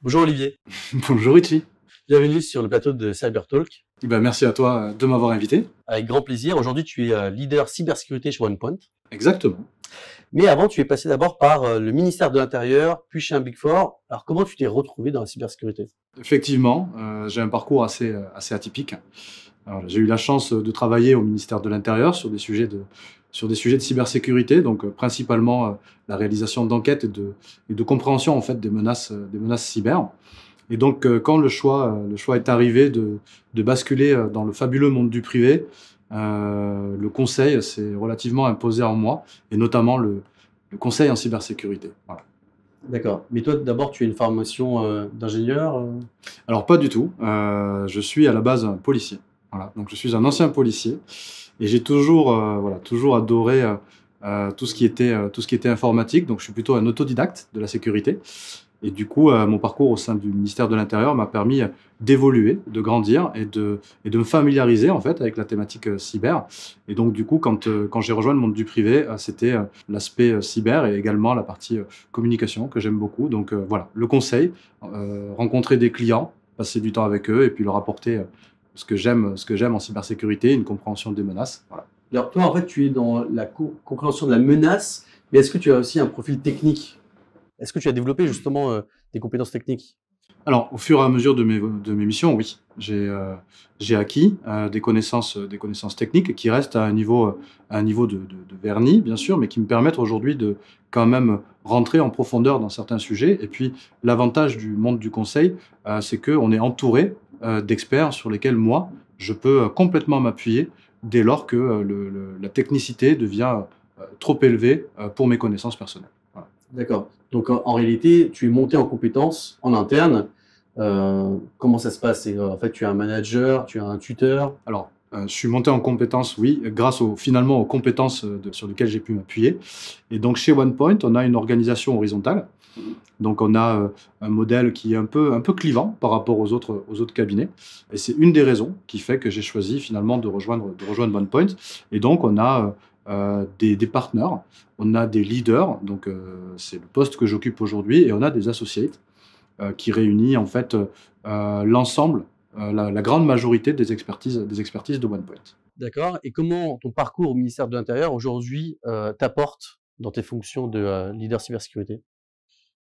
Bonjour Olivier, Bonjour Richie. bienvenue sur le plateau de CyberTalk. Merci à toi de m'avoir invité. Avec grand plaisir. Aujourd'hui, tu es leader cybersécurité chez OnePoint. Exactement. Mais avant, tu es passé d'abord par le ministère de l'Intérieur, puis chez un Big Four. Alors, comment tu t'es retrouvé dans la cybersécurité? Effectivement, j'ai un parcours assez atypique. Alors, j'ai eu la chance de travailler au ministère de l'Intérieur sur des sujets de cybersécurité, donc principalement la réalisation d'enquêtes et de compréhension en fait des menaces cyber. Et donc, quand le choix est arrivé de basculer dans le fabuleux monde du privé, le conseil s'est relativement imposé en moi, et notamment le conseil en cybersécurité. Voilà. D'accord. Mais toi, d'abord, tu as une formation d'ingénieur. Alors, pas du tout. Je suis à la base un policier. Voilà. Donc, je suis un ancien policier et j'ai toujours, voilà, toujours adoré tout ce qui était informatique. Donc, je suis plutôt un autodidacte de la sécurité. Et du coup, mon parcours au sein du ministère de l'Intérieur m'a permis d'évoluer, de grandir et de me familiariser en fait avec la thématique cyber. Et donc du coup, quand j'ai rejoint le monde du privé, c'était l'aspect cyber et également la partie communication que j'aime beaucoup. Donc voilà, le conseil, rencontrer des clients, passer du temps avec eux et puis leur apporter ce que j'aime en cybersécurité, une compréhension des menaces. Voilà. Alors, toi, en fait, tu es dans la compréhension de la menace, mais est-ce que tu as aussi un profil technique? Est-ce que tu as développé justement des compétences techniques? Alors, au fur et à mesure de mes missions, oui, j'ai acquis des connaissances techniques qui restent à un niveau de vernis, bien sûr, mais qui me permettent aujourd'hui de quand même rentrer en profondeur dans certains sujets. Et puis, l'avantage du monde du conseil, c'est qu'on est entouré d'experts sur lesquels moi, je peux complètement m'appuyer dès lors que la technicité devient trop élevée pour mes connaissances personnelles. Voilà. D'accord. Donc, en réalité, tu es monté en compétences en interne. Comment ça se passe? En fait, tu es un manager, tu as un tuteur. Alors, je suis monté en compétences, oui, grâce finalement aux compétences, sur lesquelles j'ai pu m'appuyer. Et donc chez OnePoint, on a une organisation horizontale. Donc on a, un modèle qui est un peu clivant par rapport aux autres cabinets, et c'est une des raisons qui fait que j'ai choisi finalement de rejoindre OnePoint. Et donc on a, des partenaires, on a des leaders, donc c'est le poste que j'occupe aujourd'hui, et on a des associates, qui réunit en fait, l'ensemble, la grande majorité des expertises de OnePoint. D'accord. Et comment ton parcours au ministère de l'Intérieur aujourd'hui t'apporte dans tes fonctions de leader cybersécurité?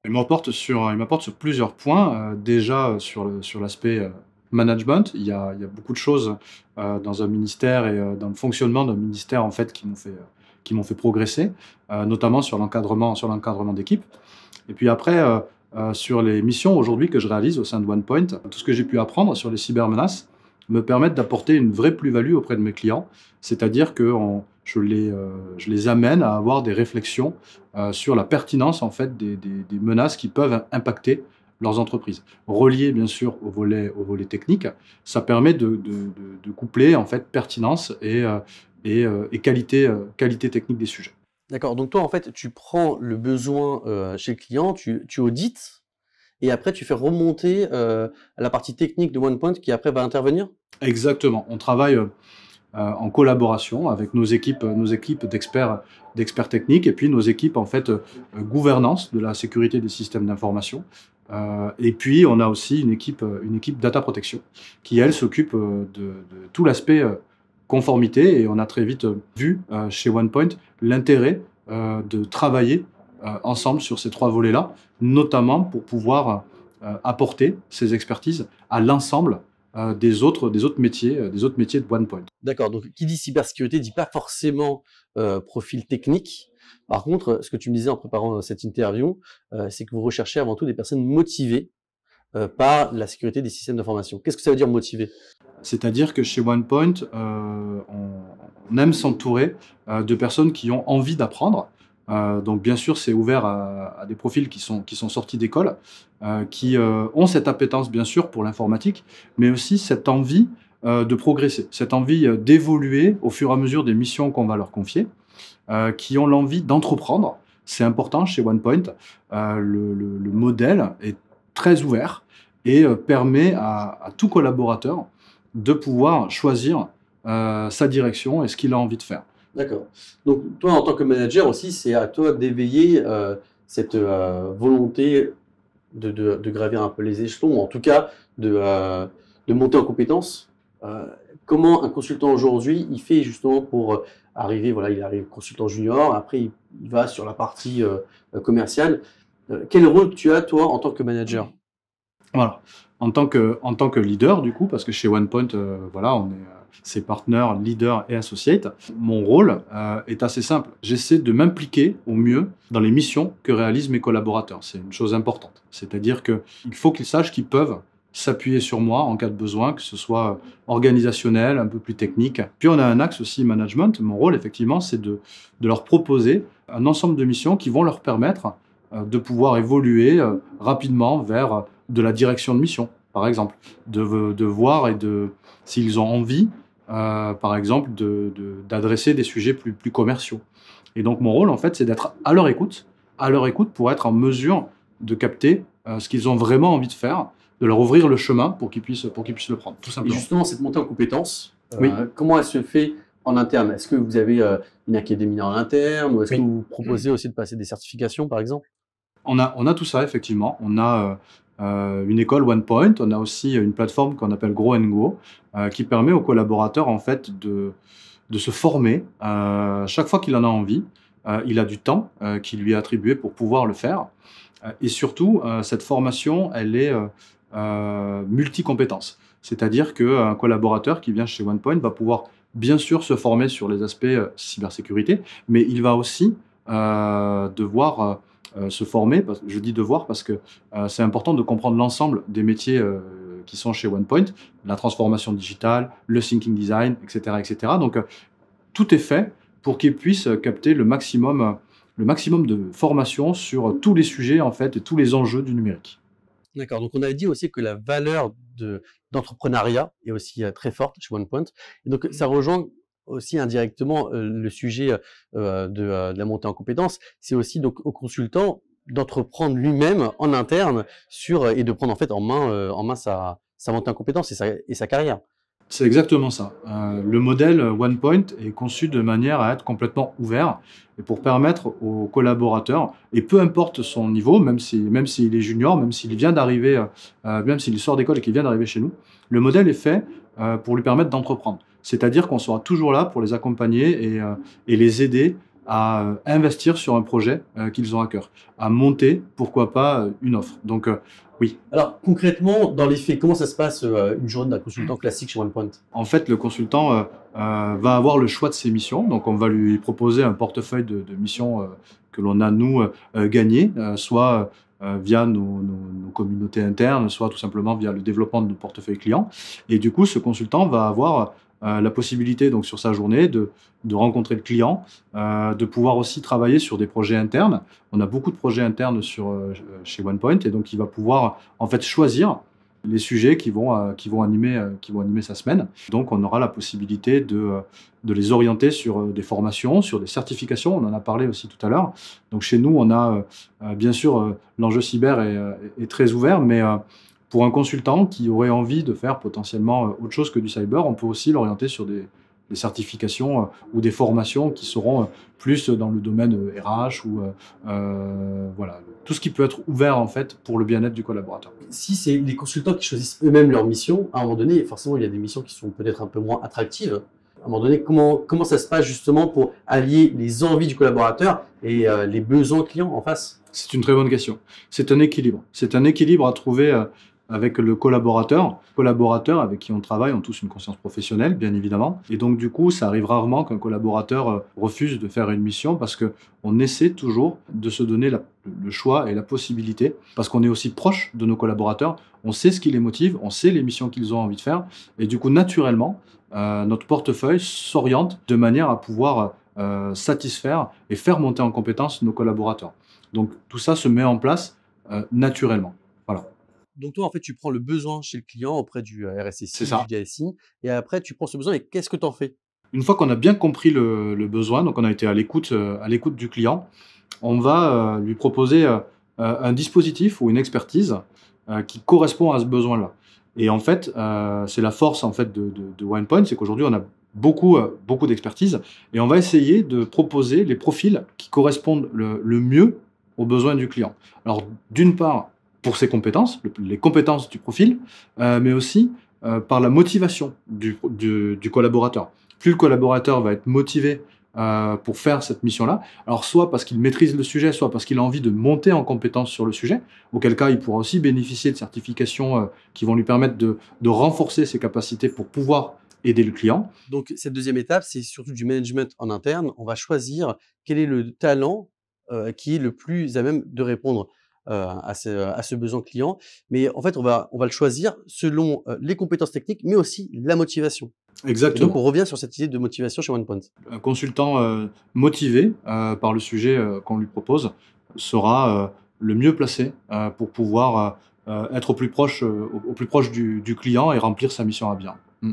Il m'apporte sur plusieurs points. Déjà, sur l'aspect, management, il y a beaucoup de choses, dans un ministère et dans le fonctionnement d'un ministère, en fait, qui m'ont fait progresser, notamment sur l'encadrement d'équipe. Et puis après, sur les missions aujourd'hui que je réalise au sein de OnePoint, tout ce que j'ai pu apprendre sur les cybermenaces me permettent d'apporter une vraie plus-value auprès de mes clients. C'est-à-dire que je les amène à avoir des réflexions sur la pertinence en fait des menaces qui peuvent impacter leurs entreprises. Relié bien sûr au volet technique, ça permet de coupler en fait pertinence et qualité technique des sujets. D'accord. Donc toi, en fait, tu prends le besoin chez le client, tu audites et après tu fais remonter à la partie technique de OnePoint qui après va intervenir? Exactement, on travaille en collaboration avec nos équipes d'experts techniques, et puis nos équipes en fait, gouvernance de la sécurité des systèmes d'information. Et puis on a aussi une équipe data protection qui elle s'occupe de tout l'aspect conformité, et on a très vite vu chez OnePoint l'intérêt de travailler ensemble sur ces trois volets-là, notamment pour pouvoir apporter ces expertises à l'ensemble des autres métiers de OnePoint. D'accord. Donc qui dit cybersécurité dit pas forcément profil technique. Par contre, ce que tu me disais en préparant cette interview, c'est que vous recherchez avant tout des personnes motivées par la sécurité des systèmes d'information. Qu'est-ce que ça veut dire motivé? C'est-à-dire que chez OnePoint, on aime s'entourer de personnes qui ont envie d'apprendre. Donc bien sûr, c'est ouvert à des profils qui sont sortis d'école, qui ont cette appétence bien sûr pour l'informatique, mais aussi cette envie de progresser, cette envie d'évoluer au fur et à mesure des missions qu'on va leur confier, qui ont l'envie d'entreprendre. C'est important chez OnePoint. Le modèle est très ouvert et permet à tout collaborateur de pouvoir choisir sa direction et ce qu'il a envie de faire. D'accord. Donc toi, en tant que manager aussi, c'est à toi d'éveiller cette volonté de gravir un peu les échelons, ou en tout cas de monter en compétences. Comment un consultant aujourd'hui, il fait justement pour arriver, voilà, il arrive consultant junior, après il va sur la partie commerciale. Quel rôle tu as, toi, en tant que manager? Voilà. En tant que leader, du coup, parce que chez OnePoint, voilà, on est ses partenaires, leaders et associates, mon rôle est assez simple. J'essaie de m'impliquer au mieux dans les missions que réalisent mes collaborateurs. C'est une chose importante. C'est-à-dire qu'il faut qu'ils sachent qu'ils peuvent s'appuyer sur moi en cas de besoin, que ce soit organisationnel, un peu plus technique. Puis on a un axe aussi management. Mon rôle, effectivement, c'est de leur proposer un ensemble de missions qui vont leur permettre de pouvoir évoluer rapidement vers de la direction de mission, par exemple, de voir s'ils ont envie, par exemple, d'adresser des sujets plus commerciaux. Et donc mon rôle, en fait, c'est d'être à leur écoute pour être en mesure de capter ce qu'ils ont vraiment envie de faire, de leur ouvrir le chemin pour qu'ils puissent le prendre, tout Et simplement. justement, cette montée en compétences, Oui. comment elle se fait en interne? Est-ce que vous avez une académie en interne, ou est-ce que Oui. vous proposez aussi de passer des certifications, par exemple? On a tout ça, effectivement. On a une école OnePoint, on a aussi une plateforme qu'on appelle Grow Go, qui permet aux collaborateurs, en fait, de se former chaque fois qu'il en a envie. Il a du temps qui lui est attribué pour pouvoir le faire. Et surtout, cette formation, elle est multi-compétences. C'est-à-dire qu'un collaborateur qui vient chez OnePoint va pouvoir bien sûr se former sur les aspects cybersécurité, mais il va aussi devoir se former. Je dis devoir parce que c'est important de comprendre l'ensemble des métiers qui sont chez OnePoint, la transformation digitale, le thinking design, etc. etc. Donc, tout est fait pour qu'ils puissent capter le maximum de formation sur tous les sujets, en fait, et tous les enjeux du numérique. D'accord, donc on avait dit aussi que la valeur d'entrepreneuriat est aussi très forte chez OnePoint. Et donc ça rejoint aussi indirectement le sujet de la montée en compétences. C'est aussi donc au consultant d'entreprendre lui-même en interne et de prendre en fait en main sa montée en compétences et sa carrière. C'est exactement ça. Le modèle OnePoint est conçu de manière à être complètement ouvert et pour permettre aux collaborateurs, et peu importe son niveau, même s'il est junior, même s'il vient d'arriver, même s'il sort d'école et qu'il vient d'arriver chez nous, le modèle est fait pour lui permettre d'entreprendre. C'est-à-dire qu'on sera toujours là pour les accompagner et les aider à investir sur un projet qu'ils ont à cœur, à monter, pourquoi pas, une offre. Donc, oui. Alors concrètement, dans les faits, comment ça se passe une journée d'un consultant classique chez OnePoint? En fait, le consultant va avoir le choix de ses missions. Donc, on va lui proposer un portefeuille de missions que l'on a, nous, gagnées, soit via nos communautés internes, soit tout simplement via le développement de nos portefeuilles clients. Et du coup, ce consultant va avoir la possibilité, donc, sur sa journée, de rencontrer le client, de pouvoir aussi travailler sur des projets internes. On a beaucoup de projets internes chez OnePoint, et donc il va pouvoir, en fait, choisir les sujets qui vont animer sa semaine. Donc, on aura la possibilité de les orienter sur des formations, sur des certifications. On en a parlé aussi tout à l'heure. Donc, chez nous, on a bien sûr l'enjeu cyber est très ouvert, mais pour un consultant qui aurait envie de faire potentiellement autre chose que du cyber, on peut aussi l'orienter sur des certifications ou des formations qui seront plus dans le domaine RH ou voilà, tout ce qui peut être ouvert, en fait, pour le bien-être du collaborateur. Si c'est les consultants qui choisissent eux-mêmes leur mission, à un moment donné, forcément, il y a des missions qui sont peut-être un peu moins attractives. À un moment donné, comment ça se passe justement pour allier les envies du collaborateur et les besoins clients en face? C'est une très bonne question. C'est un équilibre. C'est un équilibre à trouver avec le collaborateur. Les collaborateurs avec qui on travaille ont tous une conscience professionnelle, bien évidemment. Et donc, du coup, ça arrive rarement qu'un collaborateur refuse de faire une mission parce qu'on essaie toujours de se donner le choix et la possibilité, parce qu'on est aussi proche de nos collaborateurs. On sait ce qui les motive, on sait les missions qu'ils ont envie de faire. Et du coup, naturellement, notre portefeuille s'oriente de manière à pouvoir satisfaire et faire monter en compétence nos collaborateurs. Donc, tout ça se met en place naturellement. Voilà, Donc toi, en fait, tu prends le besoin chez le client auprès du c'est RSSI, du ça. DSI, et après, tu prends ce besoin et qu'est-ce que tu en fais? Une fois qu'on a bien compris le besoin, donc on a été à l'écoute du client, on va lui proposer un dispositif ou une expertise qui correspond à ce besoin-là. Et en fait, c'est la force, en fait, de OnePoint, c'est qu'aujourd'hui, on a beaucoup d'expertise et on va essayer de proposer les profils qui correspondent le mieux aux besoins du client. Alors, d'une part, pour ses compétences, les compétences du profil, mais aussi par la motivation du collaborateur. Plus le collaborateur va être motivé pour faire cette mission-là, alors soit parce qu'il maîtrise le sujet, soit parce qu'il a envie de monter en compétence sur le sujet, auquel cas il pourra aussi bénéficier de certifications qui vont lui permettre de renforcer ses capacités pour pouvoir aider le client. Donc cette deuxième étape, c'est surtout du management en interne. On va choisir quel est le talent, qui est le plus à même de répondre, à ce besoin client. Mais en fait, on va le choisir selon, les compétences techniques, mais aussi la motivation. Et donc Exactement. on revient sur cette idée de motivation chez OnePoint. Un consultant motivé par le sujet qu'on lui propose sera le mieux placé pour pouvoir être au plus proche du client et remplir sa mission à bien. Mm.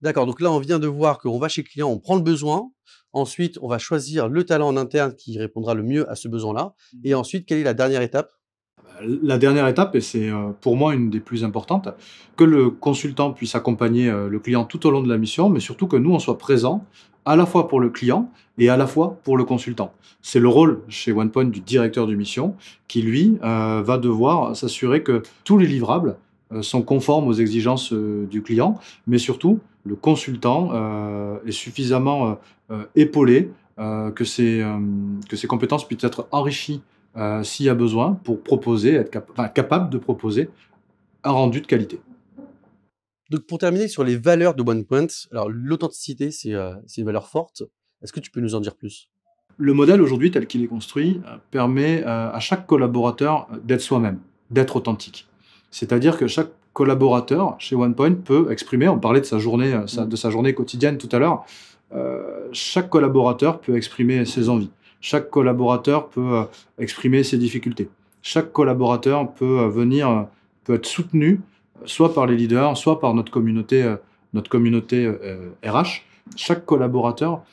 D'accord, donc là, on vient de voir qu'on va chez le client, on prend le besoin. Ensuite, on va choisir le talent en interne qui répondra le mieux à ce besoin-là. Et ensuite, quelle est la dernière étape? La dernière étape, et c'est pour moi une des plus importantes, que le consultant puisse accompagner le client tout au long de la mission, mais surtout que nous, on soit présents à la fois pour le client et à la fois pour le consultant. C'est le rôle chez OnePoint du directeur de mission qui, lui, va devoir s'assurer que tous les livrables sont conformes aux exigences du client, mais surtout, le consultant est suffisamment épaulé, que ses compétences puissent être enrichies s'il y a besoin, pour proposer, capable de proposer un rendu de qualité. Donc pour terminer sur les valeurs de OnePoint, alors l'authenticité, c'est une valeur forte. Est-ce que tu peux nous en dire plus? Le modèle aujourd'hui, tel qu'il est construit, permet à chaque collaborateur d'être soi-même, d'être authentique. C'est-à-dire que chaque collaborateur chez OnePoint peut exprimer, on parlait de sa journée, de sa journée quotidienne tout à l'heure, chaque collaborateur peut exprimer ses envies. Chaque collaborateur peut exprimer ses difficultés. Chaque collaborateur peut être soutenu soit par les leaders, soit par notre communauté RH. Chaque collaborateur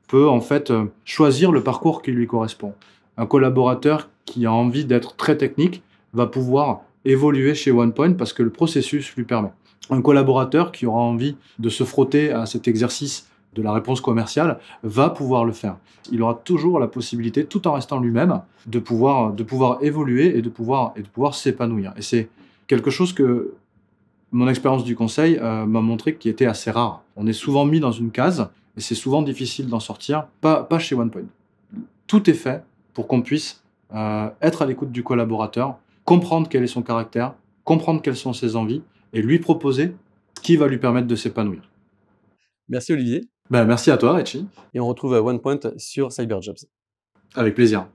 peut en fait choisir le parcours qui lui correspond. Un collaborateur qui a envie d'être très technique va pouvoir évoluer chez OnePoint parce que le processus lui permet. Un collaborateur qui aura envie de se frotter à cet exercice de la réponse commerciale va pouvoir le faire. Il aura toujours la possibilité, tout en restant lui-même, de pouvoir évoluer et de pouvoir s'épanouir. Et c'est quelque chose que mon expérience du conseil m'a montré qui était assez rare. On est souvent mis dans une case et c'est souvent difficile d'en sortir, pas chez OnePoint. Tout est fait pour qu'on puisse être à l'écoute du collaborateur, comprendre quel est son caractère, comprendre quelles sont ses envies et lui proposer ce qui va lui permettre de s'épanouir. Merci Olivier. Ben, merci à toi, Richie. Et on retrouve OnePoint sur CyberJobs. Avec plaisir.